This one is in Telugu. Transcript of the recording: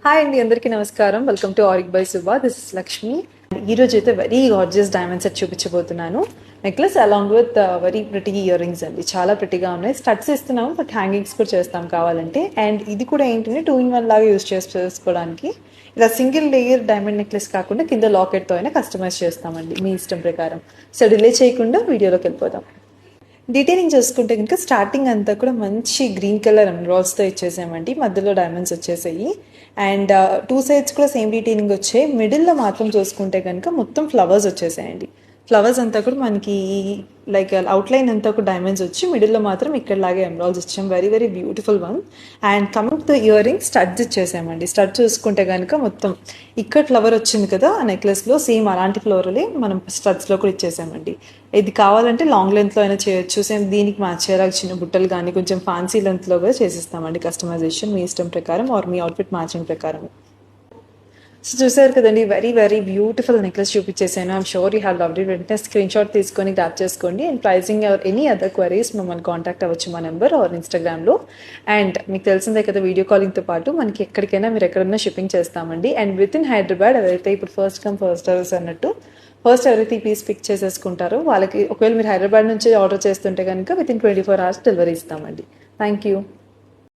హాయ్ అండి, అందరికీ నమస్కారం. Welcome to auric by Suba. This is Lakshmi. ఈ రోజు అయితే వెరీ గార్జియస్ డైమండ్ సెట్ చూపించబోతున్నాను. Necklace along with very pretty ear rings అండి. చాలా ప్రిటీగా ఉన్నాయి. స్టడ్స్ ఇస్తున్నాము, బట్ హ్యాంగింగ్స్ కూడా చేస్తాం కావాలంటే. అండ్ ఇది కూడా ఏంటంటే 2-in-1 లాగా యూజ్ చేసుకోవడానికి. ఇలా సింగిల్ లేయర్ డైమండ్ నెక్లెస్ కాకుండా కింద లాకెట్తో అయినా కస్టమైజ్ చేస్తామండి, మీ ఇష్టం ప్రకారం. సో డిలే చేయకుండా వీడియోలోకి వెళ్ళిపోదాం. డీటెయిలింగ్ చూసుకుంటే కనుక స్టార్టింగ్ అంతా కూడా మంచి గ్రీన్ కలర్ ఎమరాల్డ్స్తో ఇచ్చేసామండి. మధ్యలో డైమండ్స్ వచ్చేసాయి. అండ్ 2 సైడ్స్ కూడా సేమ్ డీటెయిలింగ్ వచ్చాయి. మిడిల్లో మాత్రం చూసుకుంటే కనుక మొత్తం ఫ్లవర్స్ వచ్చేసాయండి. ఫ్లవర్స్ అంతా కూడా మనకి లైక్ అవుట్లైన్ అంతా కూడా డైమండ్స్ వచ్చి మిడిల్లో మాత్రం ఇక్కడలాగే ఎమరాల్డ్స్ ఇచ్చాం. Very very beautiful one. And coming to earring, studs ఇచ్చేసామండి. స్టడ్ చూసుకుంటే కనుక మొత్తం ఇక్కడ ఫ్లవర్ వచ్చింది కదా ఆ నెక్లెస్లో, సేమ్ అలాంటి ఫ్లవర్లే మనం స్టడ్స్లో కూడా ఇచ్చేసామండి. ఇది కావాలంటే లాంగ్ లెంత్లో అయినా చేయొచ్చు. సేమ్ దీనికి మ్యాచ్ అయ్యేలాగా చిన్న బుట్టలు కానీ కొంచెం ఫ్యాన్సీ లెంత్లో కూడా చేసిస్తామండి కస్టమైజేషన్, మీ ఇష్టం ప్రకారం ఆర్ మీ అవుట్ఫిట్ మ్యాచింగ్ ప్రకారం. సో చూసారు కదండి, వెరీ వెరీ బ్యూటిఫుల్ నెక్లెస్ చూపించేసాను. I'm sure you have loved it. వెంటనే స్క్రీన్ షాట్ తీసుకొని గ్రాప్ చేసుకోండి. And pricing or any other queries మమ్మల్ని కాంటాక్ట్ అవ్వచ్చు మా నెంబర్ ఆర్ ఇన్స్టాగ్రామ్లో. అండ్ మీకు తెలిసిందే కదా, వీడియో కాలింగ్తో పాటు మనకి ఎక్కడికైనా మీరు ఎక్కడైనా షిప్పింగ్ చేస్తామండి. అండ్ విత్ ఇన్ హైదరాబాద్ ఎవరైతే ఇప్పుడు ఫస్ట్ కమ్ ఫస్ట్ సర్వీస్ అన్నట్టు, ఫస్ట్ ఎవరైతే ఈ పీస్ పిక్ చేసేసుకుంటారో వాళ్ళకి, ఒకవేళ మీరు హైదరాబాద్ నుంచి ఆర్డర్ చేస్తుంటే కనుక విత్ ఇన్ 24 hours డెలివరీ ఇస్తామండి. Thank you.